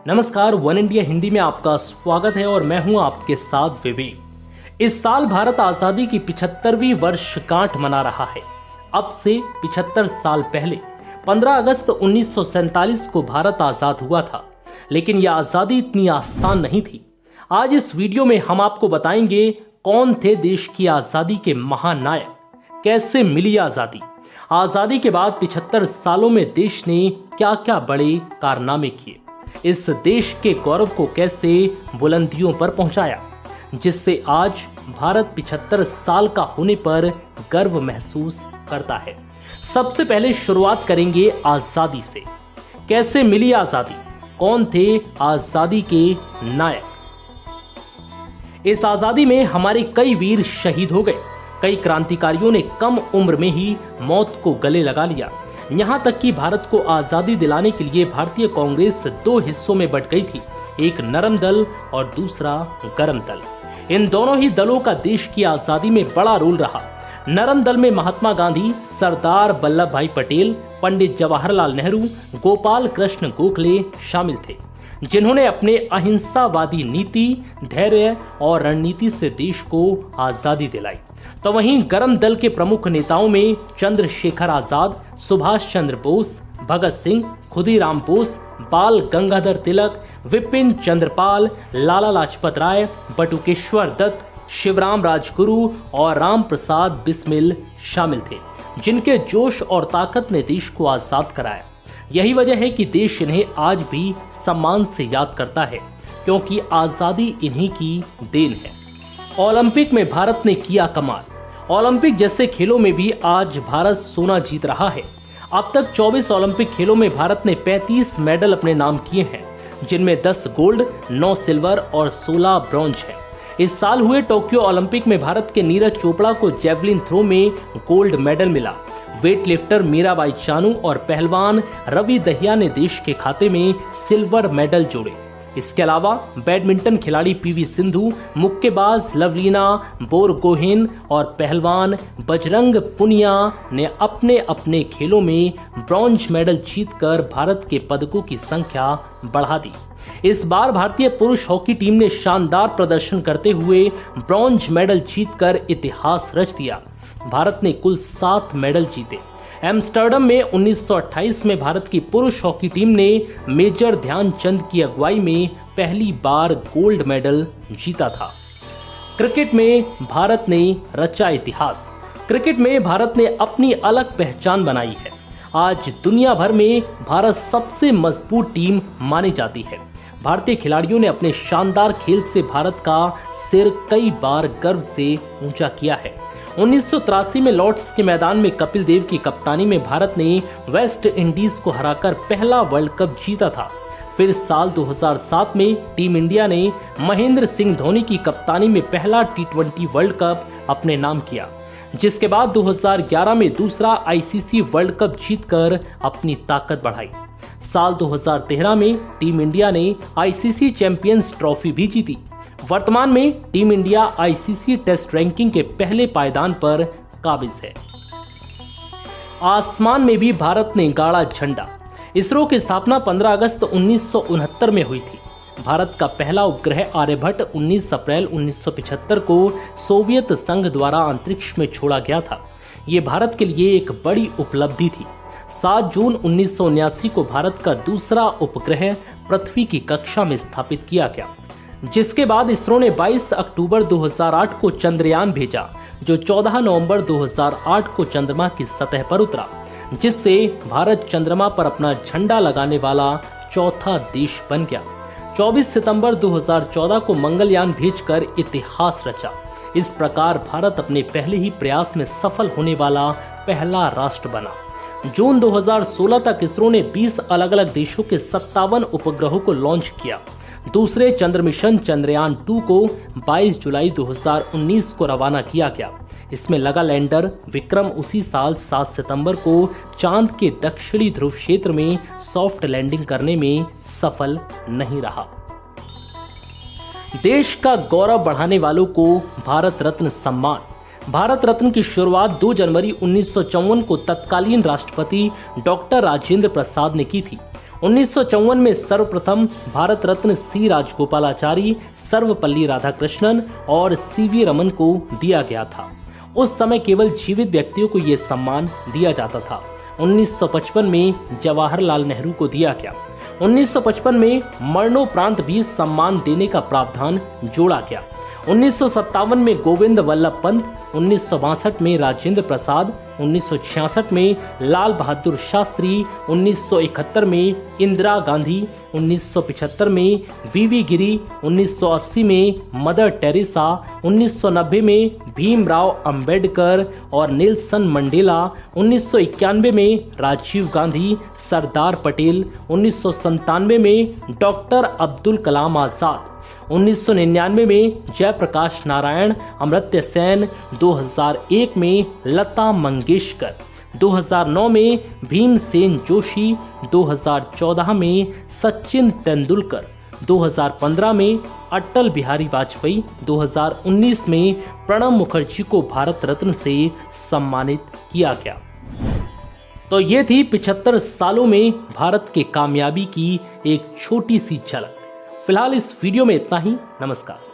नमस्कार, one India Hindi में आपका स्वागत है और मैं हूं आपके साथ विवेक। इस साल भारत आजादी की 75वीं वर्षगांठ मना रहा है। अब से 75 साल पहले 15 अगस्त 1947 को भारत आजाद हुआ था, लेकिन यह आजादी इतनी आसान नहीं थी। आज इस वीडियो में हम आपको बताएंगे कौन थे देश की आजादी के महानायक, कैसे मिली आजादी, आजादी के बाद 75 सालों में देश ने क्या क्या बड़े कारनामे किए, इस देश के गौरव को कैसे बुलंदियों पर पहुंचाया, जिससे आज भारत 75 साल का होने पर गर्व महसूस करता है। सबसे पहले शुरुआत करेंगे आजादी से। कैसे मिली आजादी, कौन थे आजादी के नायक। इस आजादी में हमारे कई वीर शहीद हो गए। कई क्रांतिकारियों ने कम उम्र में ही मौत को गले लगा लिया। यहाँ तक कि भारत को आजादी दिलाने के लिए भारतीय कांग्रेस दो हिस्सों में बंट गई थी, एक नरम दल और दूसरा गरम दल। इन दोनों ही दलों का देश की आजादी में बड़ा रोल रहा। नरम दल में महात्मा गांधी, सरदार वल्लभ भाई पटेल, पंडित जवाहरलाल नेहरू, गोपाल कृष्ण गोखले शामिल थे, जिन्होंने अपने अहिंसावादी नीति, धैर्य और रणनीति से देश को आजादी दिलाई। तो वहीं गरम दल के प्रमुख नेताओं में चंद्रशेखर आजाद, सुभाष चंद्र बोस, भगत सिंह, खुदीराम बोस, बाल गंगाधर तिलक, विपिन चंद्रपाल, लाला लाजपत राय, बटुकेश्वर दत्त, शिवराम राजगुरु और राम प्रसाद बिस्मिल शामिल थे, जिनके जोश और ताकत ने देश को आजाद कराया। यही वजह है कि देश इन्हें आज भी सम्मान से याद करता है, क्योंकि आजादी इन्हीं की देन है। ओलंपिक में भारत ने किया कमाल। ओलंपिक जैसे खेलों में भी आज भारत सोना जीत रहा है। अब तक 24 ओलंपिक खेलों में भारत ने 35 मेडल अपने नाम किए हैं, जिनमें 10 गोल्ड, 9 सिल्वर और 16 ब्रॉन्ज हैं। इस साल हुए टोक्यो ओलंपिक में भारत के नीरज चोपड़ा को जैवलिन थ्रो में गोल्ड मेडल मिला। वेट लिफ्टर मीराबाई चानू और पहलवान रवि दहिया ने देश के खाते में सिल्वर मेडल जोड़े। इसके अलावा बैडमिंटन खिलाड़ी पीवी सिंधु, मुक्केबाज लवलीना बोरगोहेन और पहलवान बजरंग पुनिया ने अपने अपने खेलों में ब्रॉन्ज मेडल जीतकर भारत के पदकों की संख्या बढ़ा दी। इस बार भारतीय पुरुष हॉकी टीम ने शानदार प्रदर्शन करते हुए ब्रॉन्ज मेडल जीतकर इतिहास रच दिया। भारत ने कुल 7 मेडल जीते। एम्स्टर्डम में 1928 में भारत की पुरुष हॉकी टीम ने मेजर ध्यानचंद की अगुवाई में पहली बार गोल्ड मेडल जीता था। क्रिकेट में भारत ने रचा इतिहास। क्रिकेट में भारत ने अपनी अलग पहचान बनाई है। आज दुनिया भर में भारत सबसे मजबूत टीम मानी जाती है। भारतीय खिलाड़ियों ने अपने शानदार खेल से भारत का सिर कई बार गर्व से ऊंचा किया है। 1983 में लॉर्ड्स के मैदान में कपिल देव की कप्तानी में भारत ने वेस्ट इंडीज को हराकर पहला वर्ल्ड कप जीता था। फिर साल 2007 में टीम इंडिया ने महेंद्र सिंह धोनी की कप्तानी में पहला T20 वर्ल्ड कप अपने नाम किया, जिसके बाद 2011 में दूसरा आईसीसी वर्ल्ड कप जीतकर अपनी ताकत बढ़ाई। साल 2013 में टीम इंडिया ने आईसीसी चैंपियंस ट्रॉफी भी जीती। वर्तमान में team India ICC test ranking के पहले पायदान पर काबिज है। आसमान में भी भारत ने गाड़ा झंडा। इसरो की स्थापना 15 अगस्त 1969 में हुई थी। भारत का पहला उपग्रह आर्यभट्ट 19 अप्रैल 1975 को सोवियत संघ द्वारा अंतरिक्ष में छोड़ा गया था। ये भारत के लिए एक बड़ी उपलब्धि थी। 7 जून 1979 को भारत का दूसरा उपग्रह पृथ्वी की कक्षा में स्थापित किया गया, जिसके बाद इसरो ने 22 अक्टूबर 2008 को चंद्रयान भेजा, जो 14 नवंबर 2008 को चंद्रमा की सतह पर उतरा, जिससे भारत चंद्रमा पर अपना झंडा लगाने वाला चौथा देश बन गया। 24 सितंबर 2014 को मंगलयान भेजकर इतिहास रचा। इस प्रकार भारत अपने पहले ही प्रयास में सफल होने वाला पहला राष्ट्र बना। जून 2016 तक इसरो ने 20 अलग अलग देशों के 57 उपग्रहों को लॉन्च किया। दूसरे चंद्र मिशन चंद्रयान 2 को 22 जुलाई 2019 को रवाना किया गया। इसमें लगा लैंडर विक्रम उसी साल 7 सितंबर को चांद के दक्षिणी ध्रुव क्षेत्र में सॉफ्ट लैंडिंग करने में सफल नहीं रहा। देश का गौरव बढ़ाने वालों को भारत रत्न सम्मान। भारत रत्न की शुरुआत 2 जनवरी 1954 को तत्कालीन राष्ट्रपति डॉक्टर राजेंद्र प्रसाद ने की थी। 1954 में सर्वप्रथम भारत रत्न सी राजगोपालाचारी, सर्वपल्ली राधाकृष्णन और सीवी रमन को दिया गया था। उस समय केवल जीवित व्यक्तियों को यह सम्मान दिया जाता था। 1955 में जवाहरलाल नेहरू को दिया गया। 1955 में मरणोपरांत भी सम्मान देने का प्रावधान जोड़ा गया। 1957 में गोविंद वल्लभ पंत, 1962 में राजेंद्र प्रसाद, 1966 में लाल बहादुर शास्त्री, 1971 में इंदिरा गांधी, 1975 में वीवी गिरी, 1980 में मदर टेरेसा, 1990 में भीमराव अंबेडकर और नेल्सन मंडेला, 1991 में राजीव गांधी, सरदार पटेल, 1997 में डॉक्टर अब्दुल कलाम आजाद, 1999 में जयप्रकाश नारायण, अमर्त्य सेन, 2001 में लता मंगेशकर, 2009 में भीमसेन जोशी, 2014 में सचिन तेंदुलकर, 2015 में अटल बिहारी वाजपेयी, 2019 में प्रणब मुखर्जी को भारत रत्न से सम्मानित किया गया। तो ये थी 75 सालों में भारत के कामयाबी की एक छोटी सी झलक। फिलहाल इस वीडियो में इतना ही। नमस्कार।